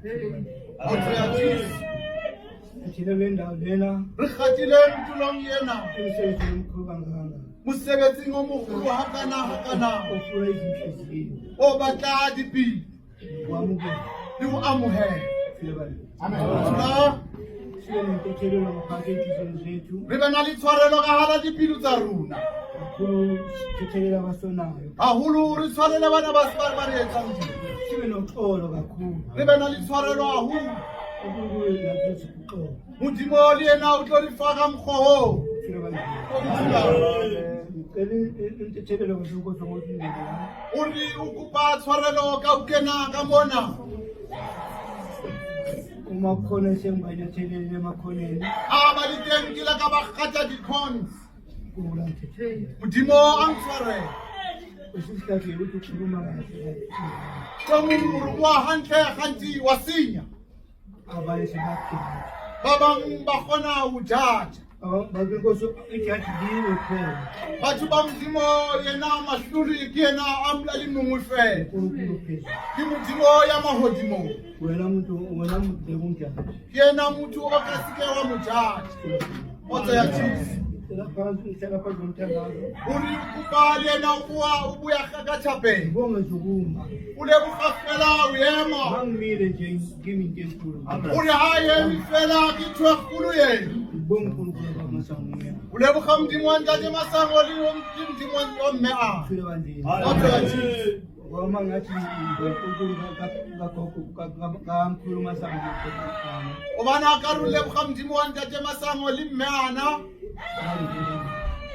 Otho ya Jesu. Thina le ndawo lena Re kgatile tulong yena. emsebenzini omkhulu kangaka Mosebetsing o mogolo hakana. ofuna izinhliziyo O batla dipelo. wamukela Le o amohela. phela bantu. Amen. Sibe nentethelelo ngaphakathi enhliziyweni zethu Re be na le tshwarelo ka hara dipelo tsa rona. kakhulu sithethelela abasonayo. Haholo re tshwarele bana ba ba re etsang dilo. Sibe noxolo kakhulu Re be na le tshwarelo haholo. uNkulunkulu lapho sikuxolo Modimo le yena o tlo re fa ka mokgwa phela bantu. oo. Ngicela intethelelo ngasenkosi ngokuthi ngibona O re o kopa tshwarelo ka o kena ka mona. uma kukhona esengibanyathelele emakhoneni A ba di teng ke la ka ba kgatha di-cons. kula ngithethele Modimo a ntshwarele. kwesikhathi ukuthi ukhuluma kahle Ka mong o re bua hantle gantsi wa senya. abanye sebaphila Ba bang ba kgona ho judge. bakenkosi ijaji liwe phela Batho ba Modimo yena mahluri ke yena a mmolale mongwe fela. uNkulunkulu phela Ke Modimo ya mahodimo. wena muntu lekunjani Ke yena motho o ka seke wa mo judge. Otho ya Jesu. Ngihlala phansi ngomthandazo O re o kopa le yena o buya ka thapelo. ngibonge zukuma O leboga fela o ema. mangimile nje ngimi into enkulu O re ha eme fela ke ntho e kgolo ena. ngibonge uNkulunkulu bamasango O leboga Modimo wa Ntate Masango le Modimo wa mme a. phela bandini Otho ya Jesu. ngoba ngathi uNkulunkulu kamkhulu masango O bana ka re o leboga Modimo wa Ntate Masango le mme ana.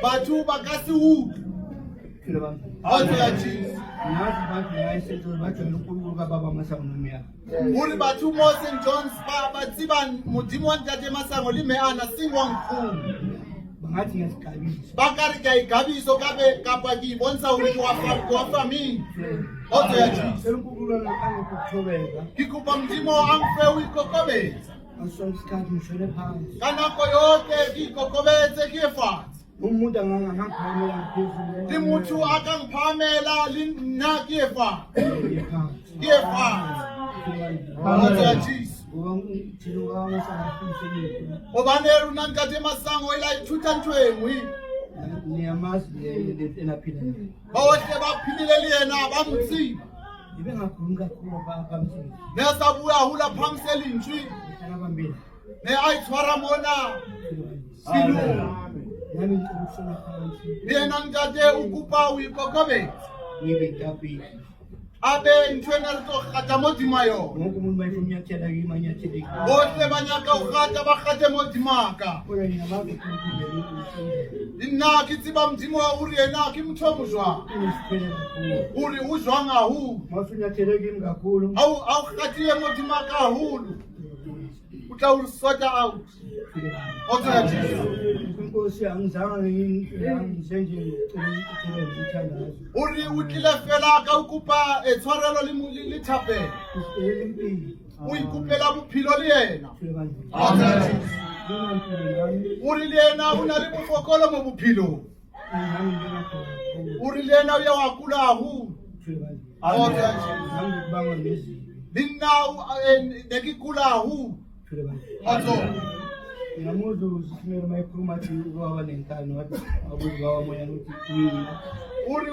Batho ba ka se utlwe. phela bandini Otho ya Jesu. nathi bathi hayisetho bajwayele uNkulunkulu kababa masango nomyaka O re batho mo St John's ba tsiba Modimo wa Ntate Masango le mme ana singwankgolo. bangathi ngesigabisi Ba ka re ke a igabiso kapa ke bontsha hore ke wa family. Otho ya Jesu. sele uNkulunkulu angekuthobeka Ke kopa Modimo a mfe o ikokobetsa. ngasonke isikhathi ngishone phansi Ka nako yote ke ikokobetse ke fatshe. umuntu angangiphamela ngaphezulu Le motho a ka mphamela le nna ke fatshe. phansi Ke fatshe. Otho ya Jesu. ngoba thina wangasangafiselile Hobane rona Ntate Masango e la ithuta ntho e nngwe. niyamazi enaphila Bohle ba philile le yena ba mo tsiba. ibe ngakhulumi kakhulu phamsini Ne a sa bua haholo phamse lentswe. hlala bambili Ne a itshwara mona silong. nami ngikushona phansi Le yena Ntate o kopa o ikokobetsa. ngibe ngitapile Abe ntho ena re tlo kgata mo tima yona. wonke umuntu bayifuna ukunyathela kimi anyatheleki Bohle ba nyaka ho kgata ba kgate mo dimaka. kodwa ngiyamazi uNkulunkulu Le nna ke tseba Modimo hore yena ke motho o mo jwang. unesiphele kakhulu Hore o jwang haholo. masunyathele kimi kakhulu Ha o kgatile mo dimaka haholo. O tla o sort out. Otho ya Jesu. inkosi angizange ngisenje ngicela ngithandazo Hore o tlile fela ka o kopa tshwarelo le thapelo. usicela impilo O ikopela bophelo le yena. phela bandini Otho ya Jesu. noma impilo yami Hore le yena o na le bofokolo mo bophelong. nami nginakhona Hore le yena o ya wa kula haholo. phela bandini Otho ya Jesu. nami ngibanga nezinto Le nna ne ke kula haholo. phela bandini Otho. ngiyamuza usisimele mayikhuluma athi ubaba nenkani wathi abuze baba moya ukuthi yini Hore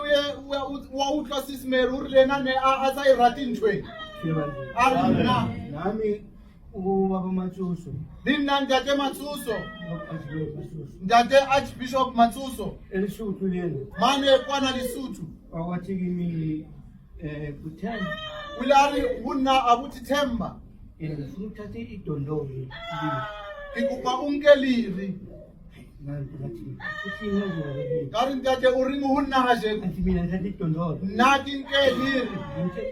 wa utlwa Sisimere hore le yena ne a sa e rate ntho e. phela bandini A re nna nami ubaba Matsuso le nna Ntate Matsuso. Archbishop Matsuso Ntate Archbishop Matsuso. elisuthu lelo Mane kwana Lesotho. wathi kimi kuthanda O ile a re ho nna abuti Themba. ngifuna ukuthatha idondolo Ke kopa o nke lere. ngathi uthi ngezwe Ka re ntate o reng ho nna ha jeko. athi mina ngithatha idondolo Nna ke nke lere.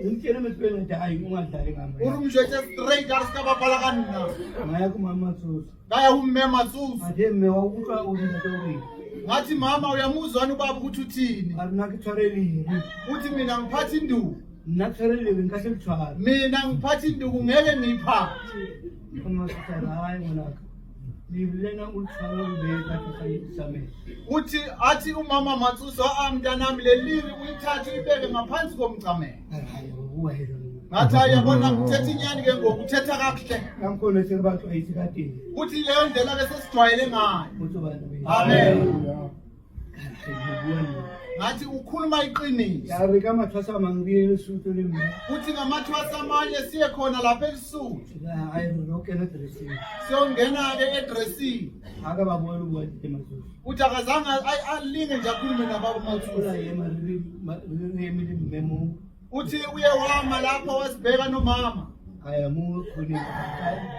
ngitshela mesibeni ngathi hayi ungadlali O re mo jwetse straight a re ska bapala ka nna. ngaya kumama Matsuso Ka ya ho mme Matsuso. athe mme wa utlwa uri ntate uri Ngathi mama uyamuzwana ubaba ukuthi uthini. ari nakutshwarelile Uthi mina ngiphathi induku. nakutshwarelile ngikase lutshwara Mina ngiphathi induku ngeke ngiyiphathe. umasithala hayi ngwanaka libilena ulutshwara lubeka samele Uthi athi umama Matsuso mntanami le liri uyithathe uyibeke ngaphansi komcamelo. hayi uwayelo ngathi ayabona kuthetha inyani ke ngoku uthetha kakuhle Kamkhona sekubaxwayisa kadeni. uthi leyo ndlela ke sesijwayele ngayo. Uthi bantu bethu. Amen. Kahle Ngathi ukhuluma iqiniso. ya re ka mathwasa mangri Lesotho le mme. Uthi ngamathwasa amanye siye khona lapha eLesotho. Ya ayi ro ke na dressing. Siyongena ke edressini. Aka ba bolo bua di maso. Uthi akazange alinge nje akhulume nababo Ola Mathusi. ye re mi memo. Uthi uye wama lapho wasibheka nomama. Aya mu khoni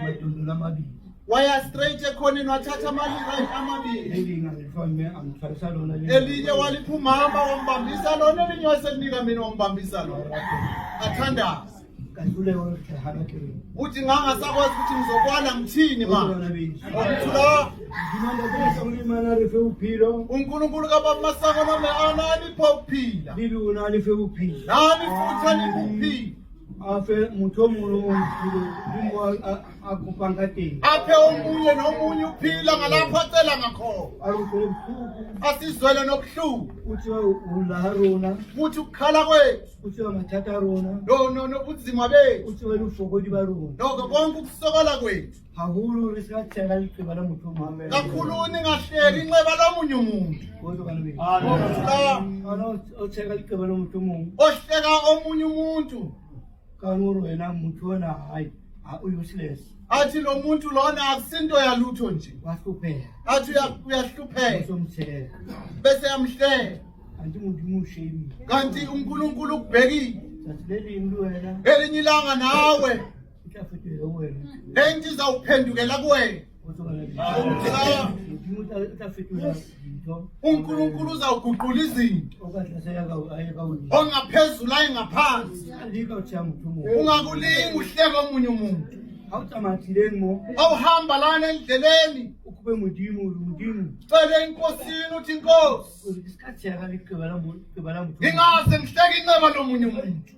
madondo la mabili. Waya straight ekhoneni wathatha amalika amabili. Elinga ngifame angithwalisa lona le. Elinye walipha umama wambambisa lona, elinye waselinika mina wambambisa lona. Athandaza. Kasule wona hana ke. Uthi ngangasakwazi ukuthi ngizokwala ngithini manje. Okuthula Dimanda ke samlimana re fe uphilo. uNkulunkulu kaBaba Masango nome ananipho ukuphila. Bibi una le fe uphilo. Nami futhi anikuphila. Afe motho mongwe uphilo dimo a kopanga teng. Aphe omunye nomunye uphila ngalapho acela ngakhona. Arukele buhlungu. Asizwele nobuhlungu. Uthi ula rona. Futhi ukukhala kwethu. Uthi mathata rona. No ubuzima bethu. Uthi wena ufokodi ba rona. Noko konke ukusokola kwethu. Hahulu re ska tsela liqeba la motho mongwe. Kakhulu ningahleki inxeba lomunye umuntu. Kodwa kana be. Okuthula O tsela liqeba la motho mongwe. ohleka omunye umuntu. Kanoro wena motho ona hayi useless. Athi lo muntu lona akusinto yalutho nje. Wahlupheka. Athi uyahlupheka Usomthela. bese yamhleka. Anti mudimu shame. Kanti uNkulunkulu ukubhekile. Sasileli imlu wena. Elinye ilanga nawe Ikafetela wena. lento izawuphendukela kuwena. Kodwa kana be. Okuthula Mudimu ikafetela into. uNkulunkulu uzawuguqula izinto Okahle sayaka ayeka wena. ongaphezulu ayengaphansi. Alika uthya motho mongwe. Ungakulingi uhleka omunye umuntu. Awutsamathileng mo. Awuhamba lana endleleni Ukube mudimu. cele inkosini uthi Nkosi Isikhathi yaka liqeba la motho. ngingaze ngihleke inxeba lomunye umuntu.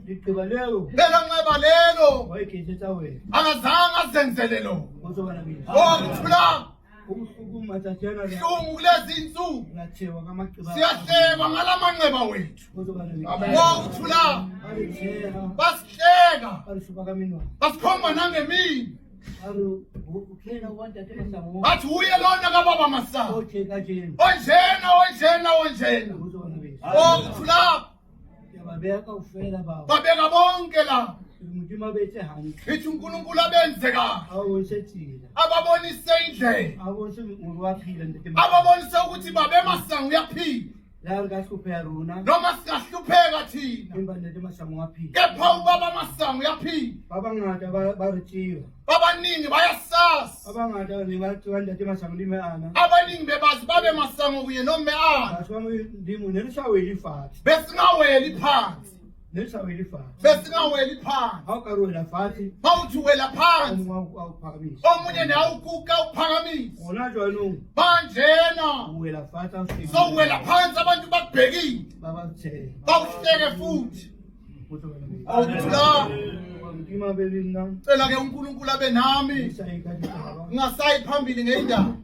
Liqeba lelo. Lela nxeba lelo Wayekhetha wena. angazange azenzele lo. Kodwa kana be. Okuthula Ubuhlungu mathathana la. hlungu kulezi insuku Lathewa ngamaqeba. siyahlekwa ngalamanxeba wethu. Kodwa kana be. Okuthula Alitheha. basihleka Alisuka kaminwa. basikhomba nangemini Aro ukhena wanda tena samo. bathi uye lona kaBaba Masango Otheka jeni. onjena. Kodwa kana be. Okuthula Yababeka ufela baba. babeka bonke la Mudima bethe hani. ithi uNkulunkulu abenze kahle, Awonsethile. ababonise indlela, Awonse ngwaphila ndeke. ababonise ukuthi babe Masango uyaphila La ngasuphela rona. noma singahlupheka thina, Imba ndeke masango ngaphila. kepha uBaba Masango uyaphila. Babangada baritshiwa. Abaningi bayasasa, Abangada ngibathi ndeke masango lime ana. abaningi bebazi babe Masango kuye nomeana Baswami ndimu nelisaweli fati. besingaweli phansi, Nelisaweli fati. besingaweli phansi. Awukarwela fati. Mawuthi uwela phansi Awuphakamisa. omunye naye ukuka uphakamisa, Ona jwalo banjena uwela fati awufika. sowuwela phansi abantu bakubhekile Baba the. bawuhleke futhi. Kodwa kana be. Okuthula Ndima belina. cela ke uNkulunkulu abe nami Isayikati baba. ngingasayi phambili ngendaba.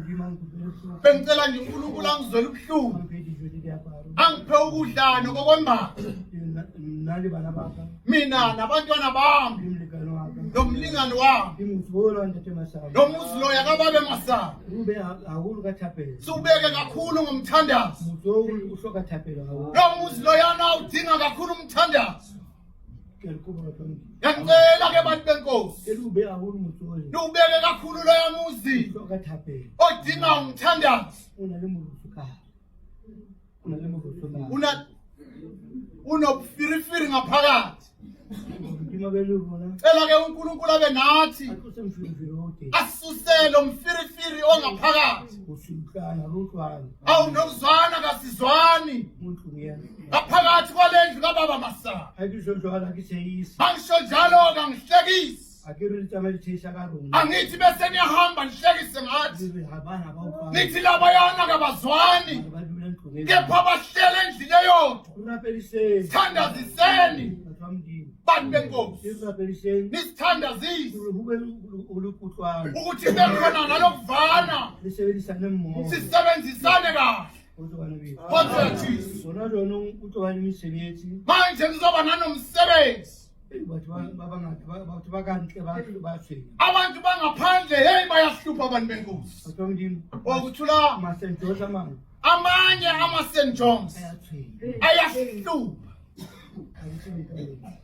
Ndima ngubelso. Bengicela nje uNkulunkulu angizwele ubuhlungu, Ampedi jodi yaparo. angiphe ukudlana kokwemba Nali bana baba. mina nabantwana bami Imlikano waka. nomlingani wami Imuthola ndete masango. nomuzi loya kaBaba Masango. Ube ahulu kathapela. Siwubeke kakhulu ngomthandazo. Muzo usoka thapela hawo. Lo muzi loyana udinga kakhulu umthandazo. Kelikuba tongi. Ngiyacela ke bantu benkosi, Kelube ahulu muthola. niwubeke kakhulu loya muzi Usoka thapela. odinga umthandazo. Una le murusu ka. Una le murusu ka. Unobufirifiri ngaphakathi. Ndima belubona. Cela ke uNkulunkulu abe nathi Akuse mfirifiri. asusele umfirifiri ongaphakathi. Usikhana ruthwana. Awunokuzwana kasizwani Muntu ngiyana. ngaphakathi kwalendlu kaBaba Masango. Akisho njalo akiseyisi. Angisho njalo kangihlekisi, Akiri litama lithisha karungu. angithi bese niyahamba nihlekise ngathi, Zibe habana bawupa. nithi labayana kabazwani, Badlula ngqoke. kepha bahlele endlini eyodwa. Urapeliseni. Thandaziseni Bathwamdini. bantu benkosi, Urapeliseni. nisithandazise Ube ulukuthwana. ukuthi bekhona nalokuvana, Lisebenzisane mmoya. sisebenzisane kahle. Kodwa yathisa. Bona jona utobana imisebenzi. Manje kuzoba nanomsebenzi. Batho ba kantle ba tshwenya. Abantu bangaphandle hey bayahlupha abantu benkosi. Batho ba Modimo. Okuthula St. George amanye. amanye ama-St. John's Ayatshwenya. ayahlupha.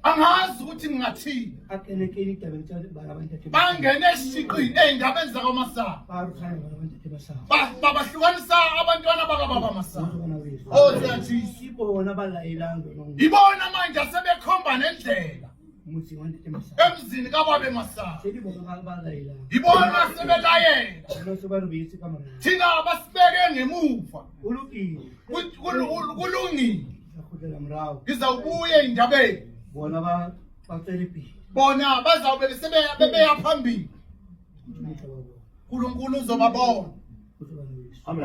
Angazi ukuthi ngingathini. Akelekeli itabeni tsa bana ba ntate. Bangene esiqini ey'ndabeni zakwaMasango. Baruthana bana ba ntate basaba. Babahlukanisa abantwana bakababa Masango. Bona wethu. Siyatshisa. Ibona balayelang Ibona manje asebekhomba nendlela motse wa ntate Masango. emzini kababa Masango. Sedi bona balayelang. Ibona sebelayela. Bona se ba re beetse ka mara. Thina basibeke ngemuva. Ulukile. Kulungile. Akudlela mrawo. Ngizawubuya ey'ndabeni. Bona ba tswele pele. Bona bazawube bebeya phambili. uNkulunkulu uzobabona.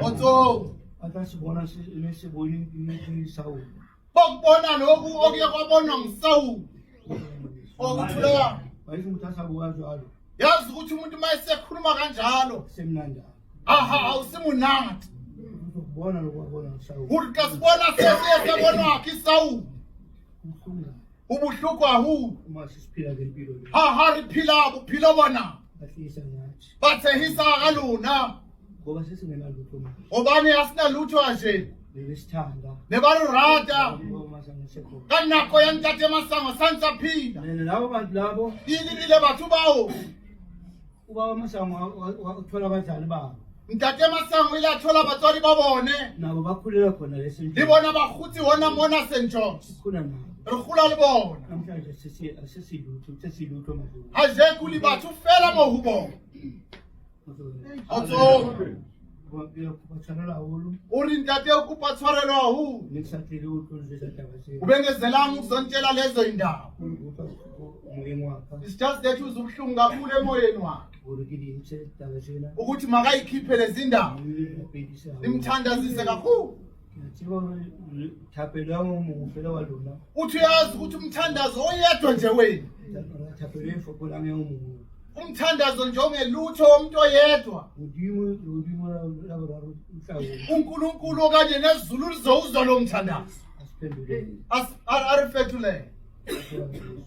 Otho Ata sibona siboni Saul. bokubona lokhu okuye kwabonwa nguSawuli. Okuthula Bayisi mutasa buwazo yazi ukuthi umuntu mayesekhuluma kanjalo semnanda. awusimunandi. Ukubona lokwabona Saul. Uthi xa sibona sesiyesabona wakhe iSawuli Ufunga ubuhlukwa hu uma sisiphila ngempilo le. riphila buphilo bona Bahlisa ngathi. bathehisa kaluna Ngoba sesingena lutho manje. obani asinalutho nje Besithanda. nebalurata Ngoba sangisekho. kanako ya ntate Masango sansaphila Labo bantu labo ilibile batho bawo ubaba Masango wathola abazali babo. ntate Masango ile athola batswali babone Nabo bakhulela khona lesentsheni. libona bahuthi wona mona St. George Khona nabo. re khula le bona Namhlanje sesilutho manje. aje kuli batho fela mo ho bona otso Batshwanela haholo. o re ntate o kopa tshwarelo hu Ne ke sa tlile ho tlo jwetsa taba tsena. ubengezelang ukuzontshela lezo indaba Moyeng wa ka it's just that uzubuhlungu kakhulu emoyeni wakhe hore ke di ntshe taba tsena. ukuthi makayikhiphe lezi ndaba Mpedisa haholo. imthandazise kakhulu Ke a tseba hore thapelo ya mongwe fela wa lona. uthi uyazi ukuthi umthandazo oyedwa nje wenu Thapelo e fokolang ya mongwe. umthandazo nje ongelutho womuntu oyedwa Modimo la boraro uhlawula. uNkulunkulu okanye nezulu lizowuzwa lo mthandazo Asiphendulele. arifethule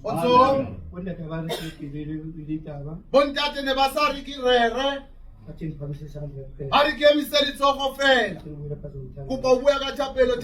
otso Wanda ka ba re ke le taba. bontate ne ba sa re ke rere Ka teng phamise sa re ke. a re kemise letsogo fela Ke buela ka tsona. kopa o bua ka thapelo